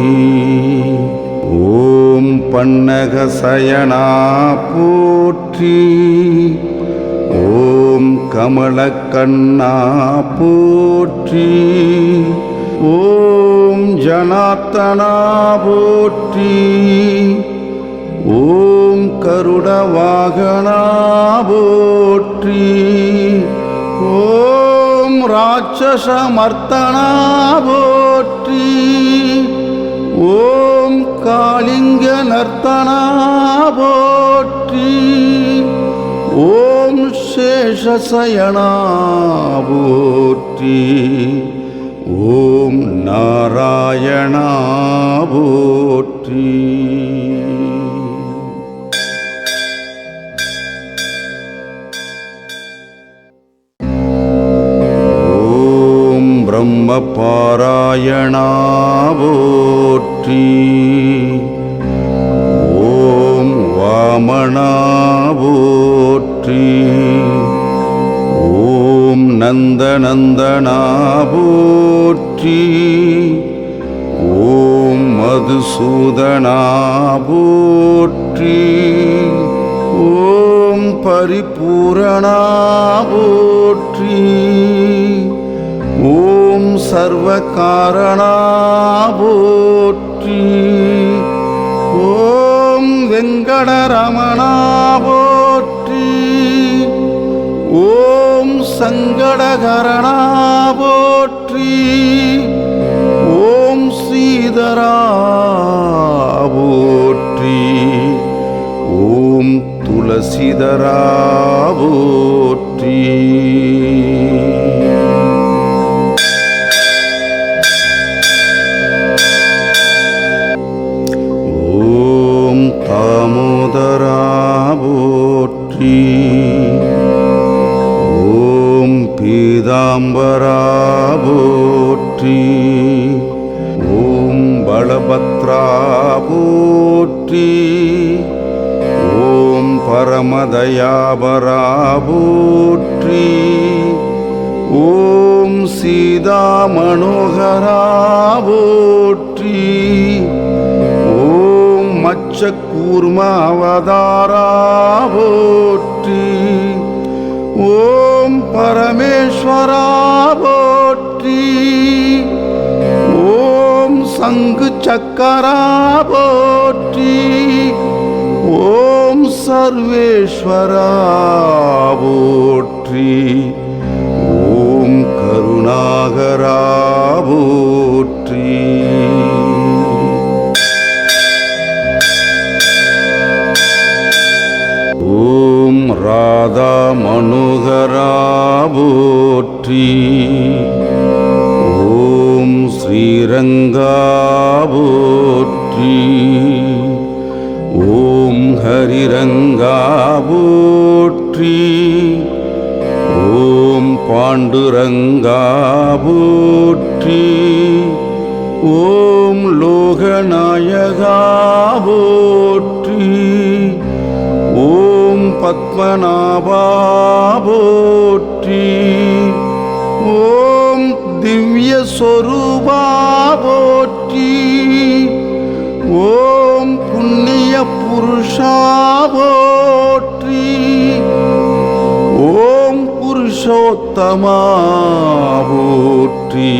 ஓம் பன்னகசயனா போற்றி. ஓம் கமலக்கண்ணா போற்றி. ஓம் ஜனார்த்தனா போற்றி. ஓம் கருடவாகனா போற்றி. ஓம் ராட்சசமர்த்தனா போற்றி. ஓம் காளிங்க நர்த்தனா போற்றி. ஓம் சேஷசயனா போற்றி. ஓம் நாராயணா போற்றி. ஓம் பிரம்மபாராயணா போற்றி. ஓம் வாமனா போற்றி. ஓம் நந்தநந்தனா போற்றி. ஓம் மதுசூதனா போற்றி. ஓம் பரிபூரணா போற்றி. ஓம் சர்வகாரணா போற்றி. ஓம் வெங்கடரமணா போற்றி. ஓம் சங்கடகரணா போற்றி. ஓம் ஸ்ரீதரா போற்றி. ஓம் துளசிதரா போற்றி. ஓம் தாமோதரா போற்றி. ஓம் பீதாம்பரா போற்றி. ஓம் பலபத்ரா போற்றி. ஓம் பரமதயாபரா போற்றி. ஓம் சீதா மனோகரா போற்றி. ஓம் மச்சக்கூர்ம அவதாரா போற்றி. ஓம் பரமேஸ்வரா போற்றி. ஓம் சங்கு சக்கரா போற்றி. ஓம் சர்வேஸ்வரா போற்றி. ஓம் கருணாகரா போற்றி. ஓம் ராதா மனோகரா போற்றி. ஓம் ஸ்ரீரங்கா போற்றி. ஓம் ஹரிரங்கா போற்றி. ஓம் பாண்டுரங்கா போற்றி. ஓம் லோகநாயகா போற்றி. ஓம் பத்மநாபா போற்றி. ஓம் திவ்ய சொரூபா போற்றி. ஓம் புண்ணிய புருஷா போற்றி. ஓம் புருஷோத்தமா போற்றி.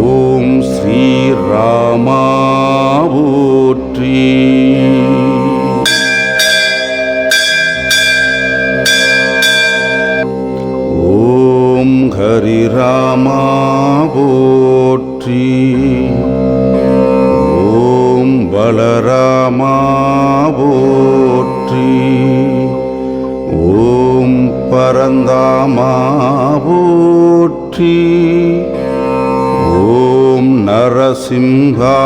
ஓம் ஸ்ரீராமா போற்றி. ஓம் ஹரிராமா போற்றி. ஓம் பலராமா போற்றி. ஓம் பரந்தாமா போற்றி. ஓம் நரசிம்ஹா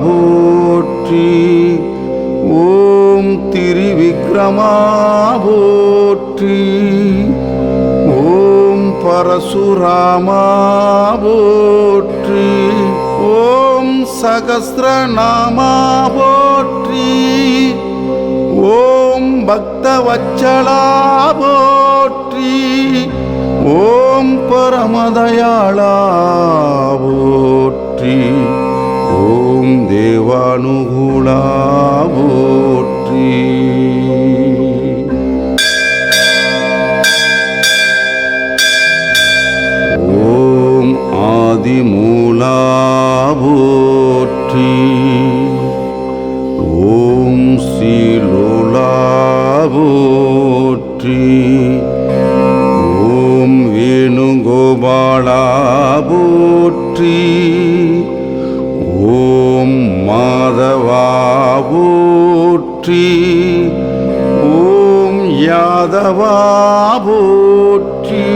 போற்றி. ஓம் திரிவிக்ரமா போற்றி. ஓம் பரசுராமா போற்றி. ஓம் சகஸ்ரநாமா போற்றி. ஓம் பக்தவச்சலா போற்றி. ஓம் பரமதயாளா போற்றி. ஓம் தேவானுகூலா போற்றி. ஓம் ஆதிமூலா போற்றி. ஓம் ஸ்ரீலோலா போற்றி. ஓம் வேணுகோபாலா போற்றி. ஓம் மாதவா போற்றி. ஓம் யாதவா போற்றி.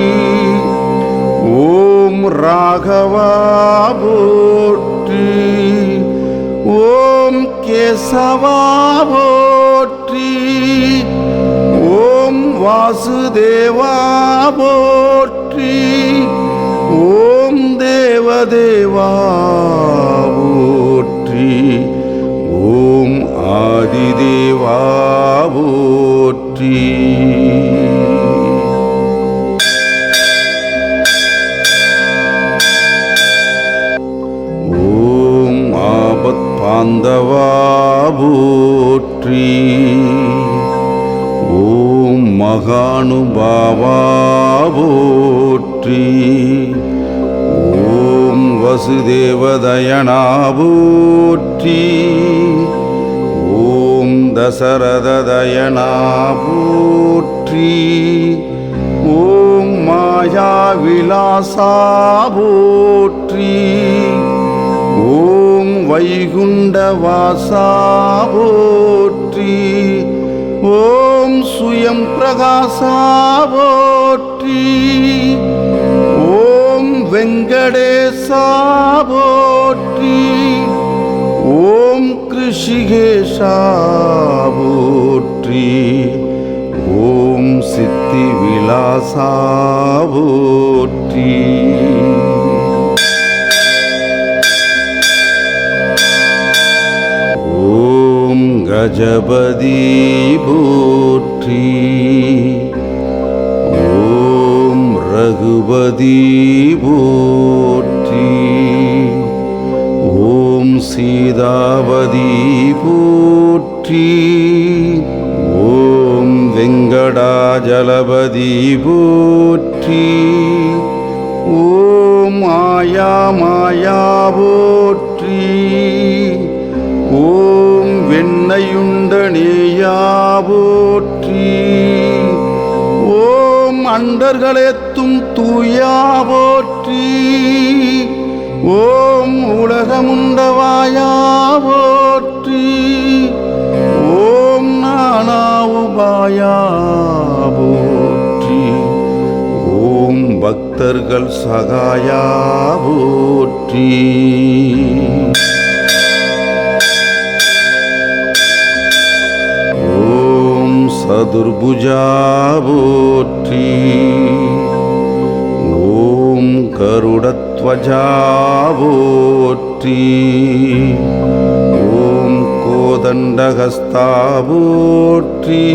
ஓம் ராகவா போற்றி. ஓம் கேசவா போற்றி. ஓம் வாசுதேவா போற்றி. ஓம் தேவதேவா போற்றி. ஓம் ஆதிதேவா போற்றி. ஓம் ஆபத் பாந்தவா போற்றி. ஓம் மகானுபாவா போற்றி. ஓம் வசுதேவதயனா போற்றி. ஓம் தசரததயனா போற்றி. ஓம் மாயாவிலாசா போற்றி. ஓம் வைகுண்டவாசா போற்றி. ஓம் சுயம் பிரகாசா போற்றி. ஓம் வெங்கடேசா போற்றி. ஓம் கிருஷிகேஷா போற்றி. ஓம் சித்தி விலாசா போற்றி. ஓம் கஜபதி போற்றி. ஓம் ரகுபதி போற்றி. ஓம் சீதாவதி போற்றி. ஓம் வெங்கடாஜலபதி போற்றி. ஓம் மாயா மாயா போற்றி. ஓம் வெண்ணையுண்டனேயா போற்றி. ஓம் அண்டர்களேத்தும் தூயா போற்றி. ஓம் உலகமுண்டவாயா போற்றி. ஓம் நானாவுபாயா போற்றி. ஓம் பக்தர்கள் சகாயா போற்றி. ஓம் சதுர்புஜா போற்றி. ஓம் கருடத்வஜா போற்றி. ஓம் கோதண்டஹஸ்தா போற்றி.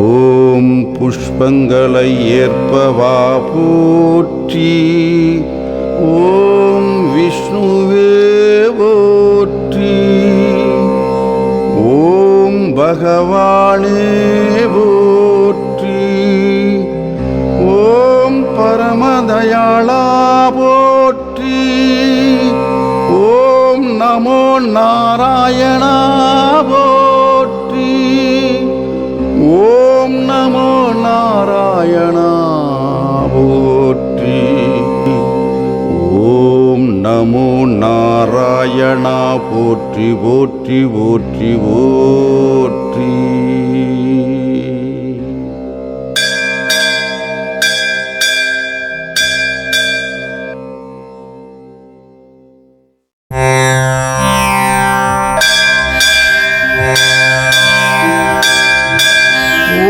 ஓம் புஷ்பங்களை ஏற்பவா போற்றி. ஓம் விஷ்ணுவே போற்றி. ஓம் பகவானே போற்றி. ஓம் பரமதயாளா போற்றி. ஓம் நமோ நாராயணா போற்றி. ஓம் நமோ நாராயணா போற்றி. ஓம் நமோ நாராயணா நாராயணா போற்றி போற்றி போற்றி போற்றி.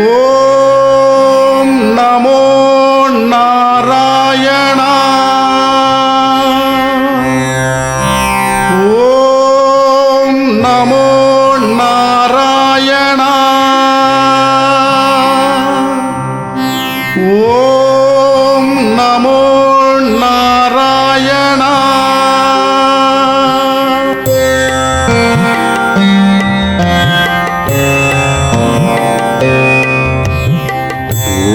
ஓம் நமோ நாராயணா. ஓம் நமோ நாராயணா. ஓம் நமோ நாராயணா.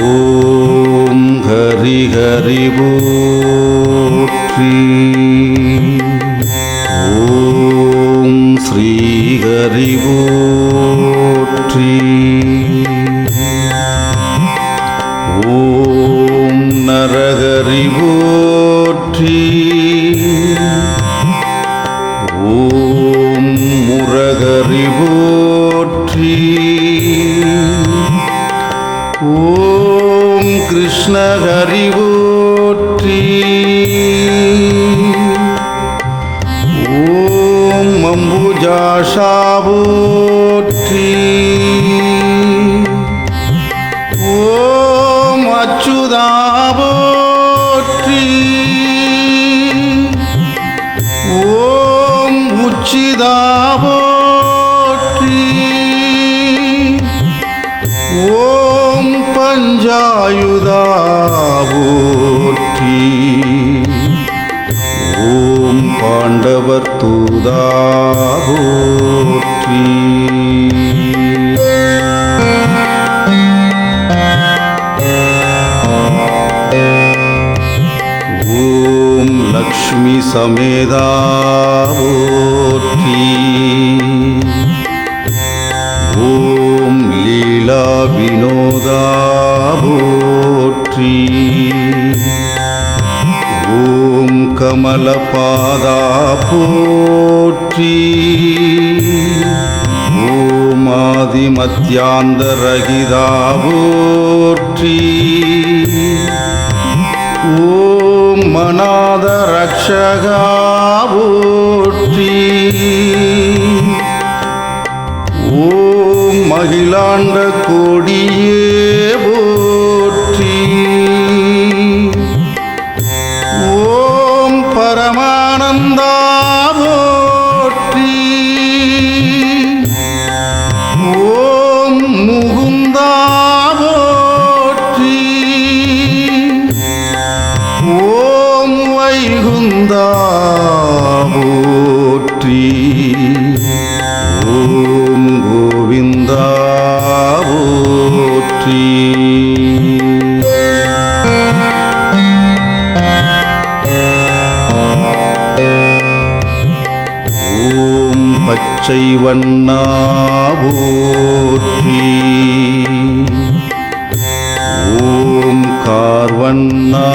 ஓம் ஹரி ஹரி போற்றி. ஓம் ஸ்ரீ ஹரி போற்றி. ஓம் நரஹரி போற்றி. ஓம் முரஹரி போற்றி. ஓம் கிருஷ்ண ஹரி போற்றி. ஓம் அம்புஜாஷா போற்றி. ஓம் அச்சுதா போற்றி. ஓம் உச்சிதா போற்றி. ஓம் பஞ்சாயுதா போற்றி. ஓம் பாண்டவர் தூதா போற்றி. ஓம் லக்ஷ்மி சமேதா போற்றி. ஓம் லீலா வினோதா போற்றி. ஓம் கமலபாதா போற்றி. ஓம் ஆதிமத்யாந்தரகிதா போற்றி. ஓம் மனாத ரக்ஷகா போற்றி. ஓம் மகிழாண்ட கோடியே போற்றி. ஓம் பரமானந்தா போற்றி. ஓம் முகுந்தா போற்றி. ஓம் வைகுந்தா போற்றி. ஓம் கோவிந்தா போற்றி. ஓம் பச்சை வண்ணா போற்றி. ஓம் கார்வண்ணா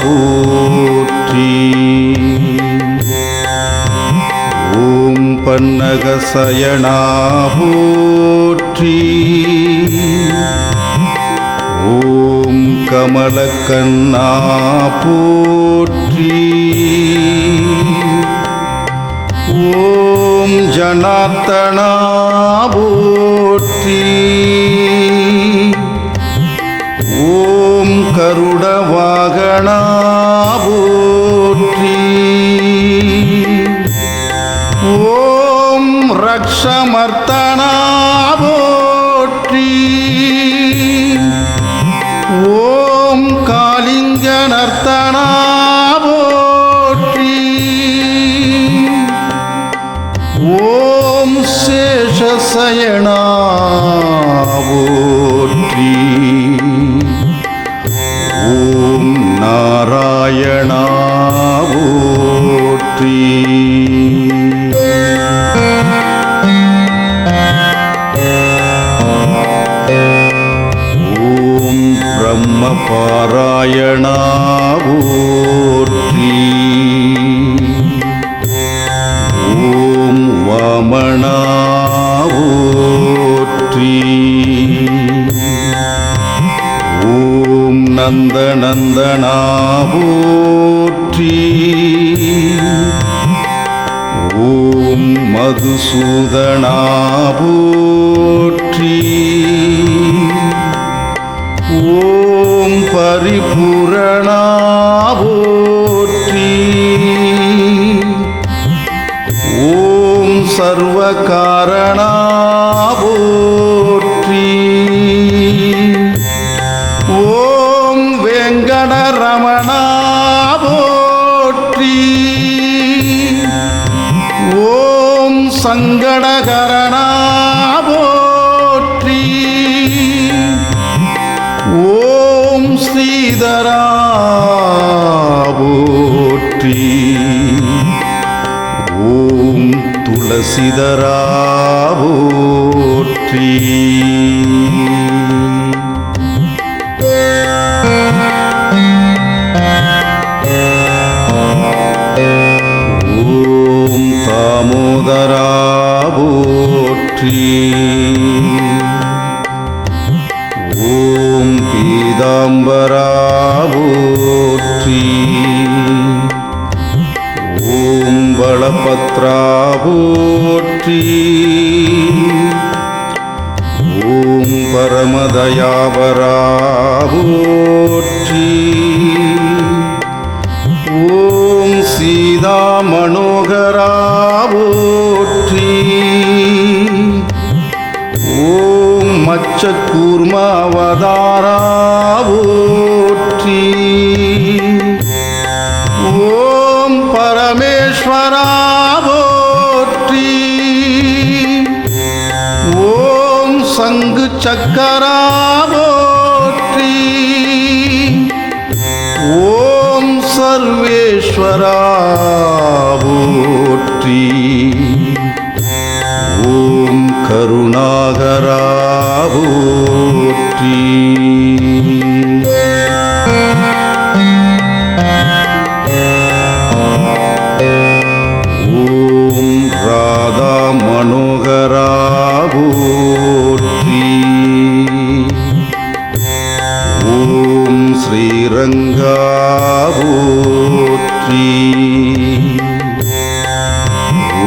போற்றி. ஓம் பன்னகசயனா போற்றி. ஓம் கமலக்கண்ணா போற்றி. ஓம் ஜனார்த்தனா போற்றி. ஓம் கருடவாகனா போற்றி. ஓம் ரக்ஷமர்த்தனா போற்றி. ஓம் காளிங்கநர்த்தனா போற்றி. ஓம் சேஷசயனா போற்றி. ஓம் நாராயணா போற்றி. ஓம் பிரம்மபாராயணா போற்றி. ரமணா போற்றி. ஓம் நந்தநந்தனா போற்றி. ஓம் மதுசூதனா போற்றி. ஓம் பரிபூரணா போற்றி. ஓம் சர்வகாரணா போற்றி. ஓம் வெங்கடரமணா போற்றி. ஓம் சங்கடகரணா போற்றி. ஓம் ஸ்ரீதரா போற்றி. ஓம் துளசிதரா போற்றி. ஓம் தாமோதரா போற்றி. ஓம் பீதாம்பரா போற்றி. ஓம் பலபத்ரா போற்றி. ஓம் பரமதயாபரா போற்றி. ஓம் சீதா மனோகரா போற்றி. ஓம் மச்சக்கூர்மாவதாரா போற்றி. ஓம் பரமேஸ்வரா போற்றி. ஓம் சங்கு சக்கரா போற்றி. ஓம் சர்வேஸ்வரா போற்றி. ஓம் கருணாகரா போற்றி. ஓம் ராதா மனோகரா போற்றி. ஓம் ஸ்ரீரங்கா போற்றி.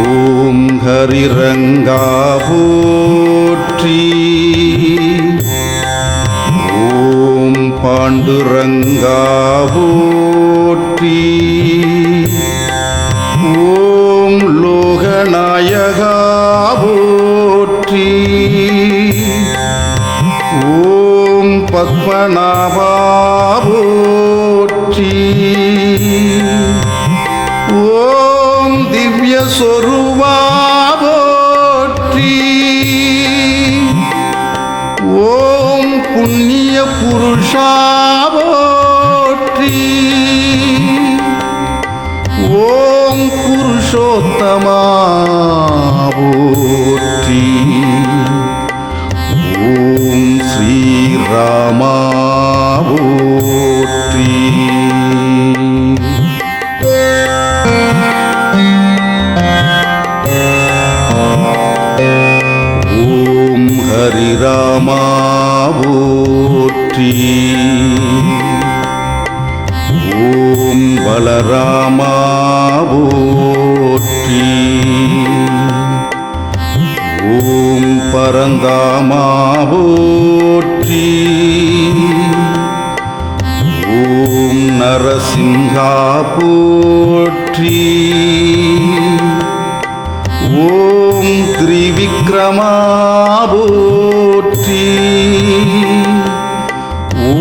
ஓம் ஹரிரங்கா போற்றி. ஓம் பாண்டுரங்கா போற்றி. ஓம் லோகநாயகா போற்றி. ஓம் பத்மநாபா போற்றி. ஓம் திவ்ய சொரூபா போற்றி. ஓம் புண்ணிய புருஷா போற்றி. ஓம் புருஷோத்தமா போற்றி. ஓம் ஸ்ரீராமா போற்றி. ஓம் ஹரிராமா போற்றி. ஓம் பலராமா போற்றி. ஓம் பரந்தாமா போற்றி. ஓம் நரசிம்ஹா போற்றி. ஓம் திரிவிக்ரமா போற்றி.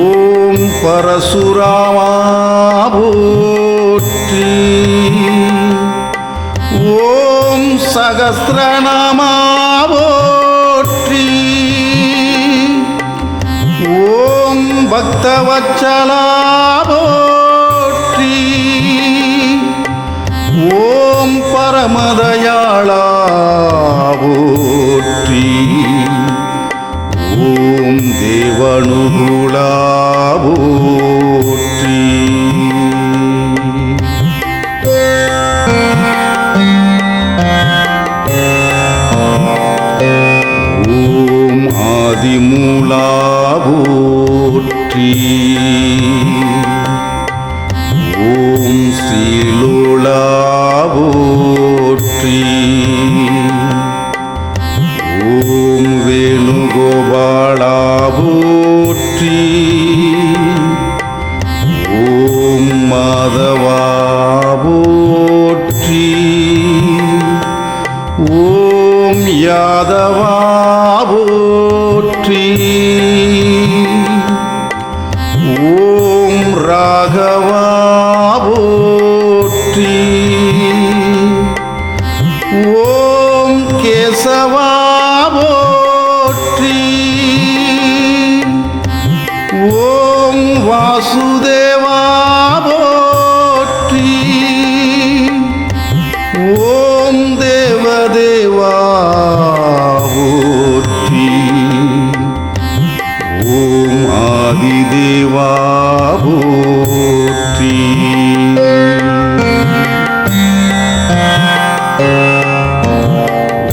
ஓம் பரசுராமா போற்றி. ஓம் சகஸ்ரநாமா போற்றி. ஓம் பக்தவத்சலா போற்றி. ஓம் பரமதயாளா போற்றி. ஓம் தேவனுகுலா போற்றி. போற்றி. ஓம் ஸ்ரீலோலா போற்றி. ஓம் வேணுகோபாலா போற்றி. ஓம் மாதவா போற்றி. ஓம் யாதவா போற்றி. ஓம் ராகவா போற்றி. ஓம் கேசவா போற்றி. ஓம் வாசுதேவா போற்றி. ஓம் தேவதேவா போற்றி. ஓம் ஆதிதேவா போற்றி.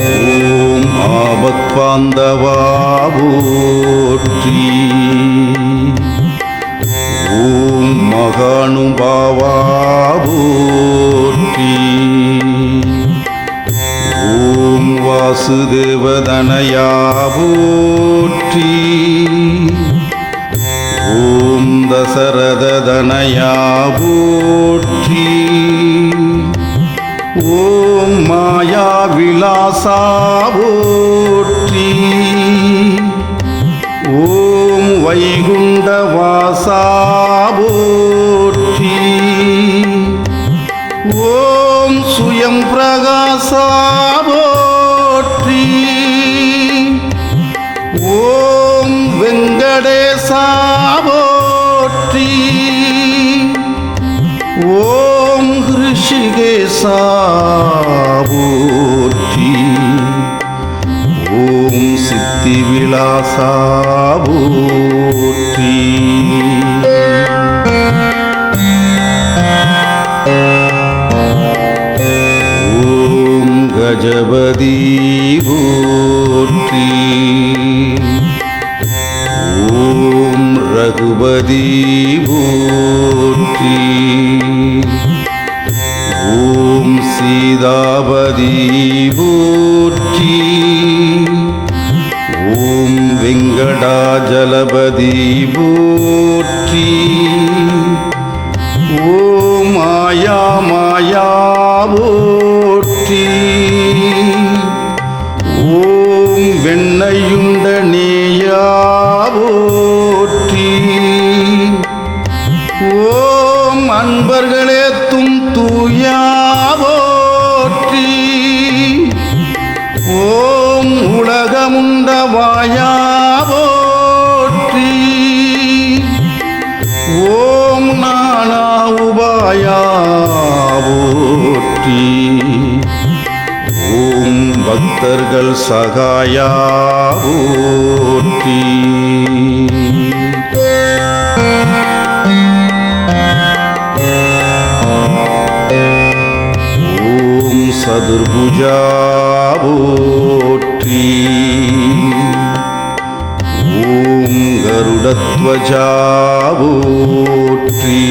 ஓம் ஆபத்பாந்தவா போற்றி. ஓம் மகானுபாவா போற்றி. ஓம் வாசுதேவதனயா போற்றி. ஓம் தசரததனயா போற்றி. ஓம் மாயா விலாசா போற்றி. ஓம் வைகுண்டவாசா போற்றி. ஓம் சுயம் பிரகாசா போற்றி. ஓம் வெங்கடேசா போற்றி. ஓம் ரிஷிகேசா போற்றி. ஓம் சித்தி விலாசா போற்றி. ஓம் கஜபதி போற்றி. ஓம் ரகுபதி போற்றி. ஓம் சீதாபதி போற்றி. ஓம் வெங்கடாஜலபதி போற்றி. ஓம் மாயா மாயா போற்றி. ஓம் வெண்ணையுண்ட நேயா போற்றி. ஓம் அன்பர்களே தூயா போற்றி. ஓம் உலகமுண்ட வாயா போற்றி. ஓம் நானா உபாயா போற்றி. ஓம் பக்தர்கள் சகாயா போற்றி. ஓம் சதுர்புஜா போற்றி. ஓம் கருடத்வஜா போற்றி.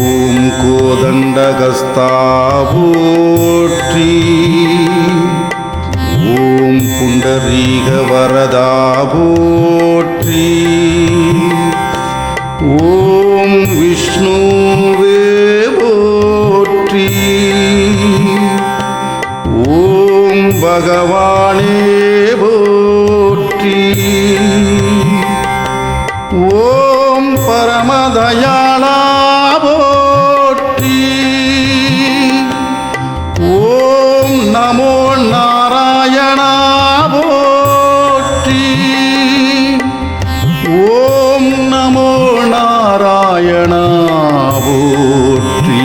ஓம் கோதண்டகஸ்தா போற்றி. ஓம் புண்டரீக வரதா போற்றி. ஓம் விஷ்ணுவே போற்றி. ஓம் பகவானே போற்றி. ஓம் பரமதயாளா போற்றி. ஓம் நமோ நாராயணா போற்றி. ஓம் நமோ நாராயணா போற்றி.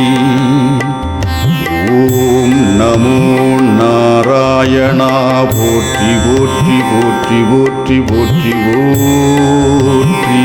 ஓம் நமோ நாராயணா போற்றி போற்றி போற்றி போற்றி போற்றி போற்றி.